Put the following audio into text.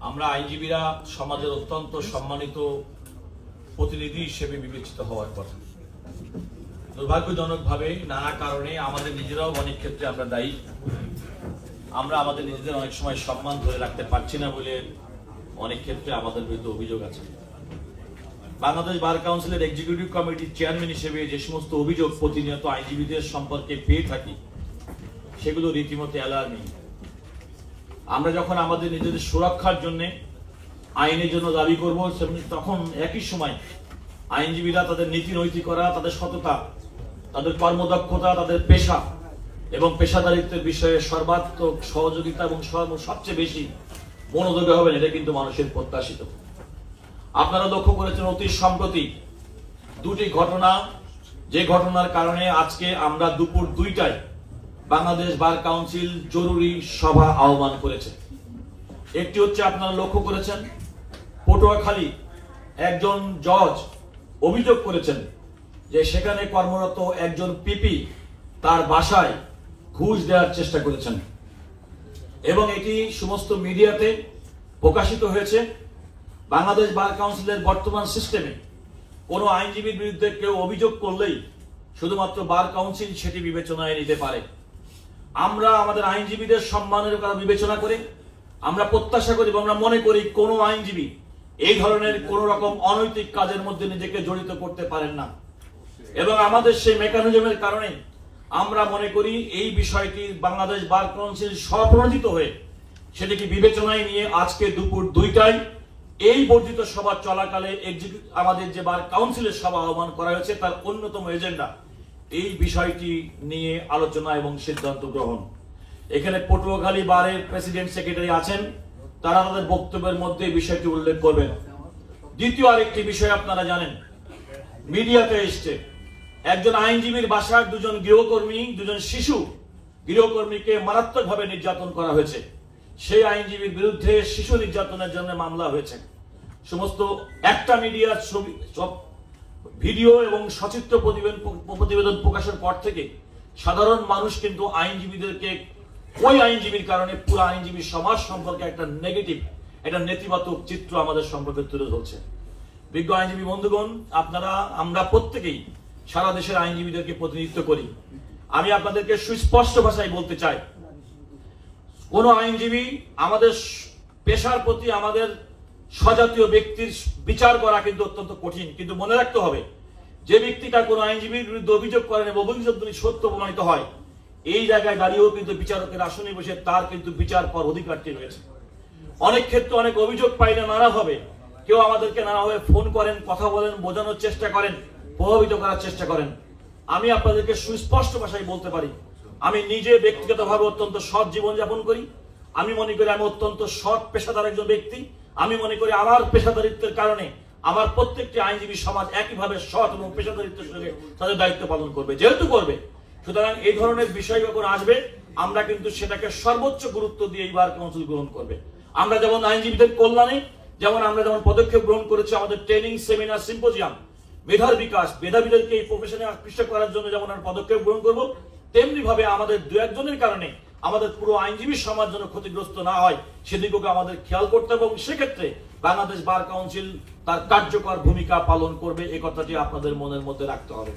আমরা আইনজীবীরা সমাজের অত্যন্ত সম্মানিত প্রতিনিধি হিসেবে বিবেচিত হওয়ার কথা। দুর্ভাগ্যজনকভাবে নানা কারণে আমাদের নিজেরাও অনেক ক্ষেত্রে আমরা দায়ী। আমরা আমাদের নিজেদের অনেক সময় সম্মান ধরে রাখতে পারছি না বলে অনেক ক্ষেত্রে আমাদের বিরুদ্ধে অভিযোগ আছে। বাংলাদেশ বার কাউন্সিলের এক্সিকিউটিভ কমিটির চেয়ারম্যান হিসেবে যে সমস্ত অভিযোগ প্রতিনিয়ত আইনজীবীদের সম্পর্কে পেয়ে থাকি সেগুলো রীতিমতো অ্যালার্মিং। আমরা যখন আমাদের নিজেদের সুরক্ষার জন্য আইনের জন্য দাবি করব, তখন একই সময় আইনজীবীরা তাদের নীতি নৈতিকতা, তাদের সততা, তাদের কর্মদক্ষতা, তাদের পেশা এবং পেশাদারিত্বের বিষয়ে সর্বাত্মক সহযোগিতা এবং সবচেয়ে বেশি মনোযোগী হবেন, এটা কিন্তু মানুষের প্রত্যাশিত। আপনারা লক্ষ্য করেছেন অতি সম্প্রতি দুটি ঘটনা, যে ঘটনার কারণে আজকে আমরা দুপুর 2টায় বাংলাদেশ বার কাউন্সিল জরুরি সভা আহ্বান করেছে। একটি হচ্ছে আপনারা লক্ষ্য করেছেন পটুয়াখালী একজন জজ অভিযোগ করেছেন যে সেখানে কর্মরত একজন পিপি তার বাসায় ঘুষ দেওয়ার চেষ্টা করেছেন এবং এটি সমস্ত মিডিয়াতে প্রকাশিত হয়েছে। বাংলাদেশ বার কাউন্সিলের বর্তমান সিস্টেমে কোনো আইনজীবীর বিরুদ্ধে কেউ অভিযোগ করলেই শুধুমাত্র বার কাউন্সিল সেটি বিবেচনায় নিতে পারে। আমরা আমাদের আইনজীবীদের সম্মানের কথা বিবেচনা করে আমরা প্রত্যাশা করি এবং আমরা মনে করি কোনো আইনজীবী এই ধরনের কোন রকম অনৈতিক কাজের মধ্যে নিজেকে জড়িত করতে পারেন না এবং আমাদের সেই মেকানিজমের কারণে আমরা মনে করি এই বিষয়টি বাংলাদেশ বার কাউন্সিল স্বপ্রণোদিত হয়ে সেটিকে বিবেচনায় নিয়ে আজকে দুপুর 2টায় এই বর্ধিত সভা চলাকালে আমাদের যে বার কাউন্সিলের সভা আহ্বান করা হয়েছে তার অন্যতম এজেন্ডা এই বিষয়টি নিয়ে আলোচনা এবং সিদ্ধান্ত গ্রহণ। এখানে পটুয়াখালী বারের প্রেসিডেন্ট সেক্রেটারি আছেন, তারা তাদের বক্তব্যের মধ্যে এই বিষয়টি উল্লেখ করবেন। দ্বিতীয় আরেকটি বিষয় আপনারা জানেন, মিডিয়াতে এসছে একজন আইনজীবীর বাসার দুজন শিশু গৃহকর্মীকে মারাত্মকভাবে নির্যাতন করা হয়েছে। সেই আইনজীবীর বিরুদ্ধে শিশু নির্যাতনের জন্য মামলা হয়েছে। সমস্ত একটা মিডিয়ার ছবি, সব ভিডিও এবং সচিত্র প্রতিবেদন প্রকাশের পর থেকে সাধারণ মানুষ কিন্তু আইনজীবীদেরকে, ওই আইনজীবীর কারণে পুরো আইনজীবী সমাজ সম্পর্কে একটা নেগেটিভ, একটা নেতিবাচক চিত্র আমাদের সম্পর্কে তুলে ধরছে। বিজ্ঞ আইনজীবী বন্ধুগণ, আমরা প্রত্যেকেই সারা দেশের আইনজীবীদেরকে প্রতিনিধিত্ব করি। আমি আপনাদেরকে সুস্পষ্ট ভাষায় বলতে চাই, কোন আইনজীবী আমাদের পেশার প্রতি আমাদের স্বজাতীয় ব্যক্তির বিচার করা কিন্তু অত্যন্ত কঠিন, কিন্তু মনে রাখতে হবে যে ব্যক্তিটা কোন আইনজীবীর বিরুদ্ধে অভিযোগ করেন এবং অভিযোগ যদি সত্য প্রমাণিত হয়, এই জায়গায় দাঁড়িয়েও কিন্তু বিচারকের আসনে বসে তার কিন্তু বিচার পাওয়ার অধিকারটি রয়েছে। অনেক ক্ষেত্রে অনেক অভিযোগ পাইলে নানাভাবে কেউ আমাদেরকে নানাভাবে ফোন করেন, কথা বলেন, বোঝানোর চেষ্টা করেন, প্রভাবিত করার চেষ্টা করেন। আমি আপনাদেরকে সুস্পষ্ট ভাষায় বলতে পারি, আমি নিজে ব্যক্তিগতভাবে অত্যন্ত সৎ জীবনযাপন করি। আমি মনে করি আমি অত্যন্ত সৎ পেশাদার একজন ব্যক্তি। আমি মনে করি আমার পেশাদারিত্বের কারণে আমার প্রত্যেকটি আইনজীবী সমাজ একইভাবে সৎ এবং পেশাদারিত্বের সঙ্গে তাদের দায়িত্ব পালন করবে, যেহেতু করবে। সুতরাং এই ধরনের বিষয় যখন আসবে আমরা কিন্তু সেটাকে সর্বোচ্চ গুরুত্ব দিয়ে এই বার কাউন্সিল গ্রহণ করবে। আমরা যেমন আইনজীবীদের কল্যাণে আমরা যেমন পদক্ষেপ গ্রহণ করেছি, আমাদের ট্রেনিং, সেমিনার, সিম্পোজিয়াম, মেধার বিকাশ, মেধাবীদেরকে এই প্রফেশনে আকৃষ্ট করার জন্য যেমন আমরা পদক্ষেপ গ্রহণ করবো, তেমনি ভাবে আমাদের দু একজনের কারণে আমাদের পুরো আইনজীবী সমাজ যেন ক্ষতিগ্রস্ত না হয় সেদিকে আমাদের খেয়াল করতে হবে এবং সেক্ষেত্রে বাংলাদেশ বার কাউন্সিল তার কার্যকর ভূমিকা পালন করবে, এই কথাটি আপনাদের মনের মধ্যে রাখতে হবে।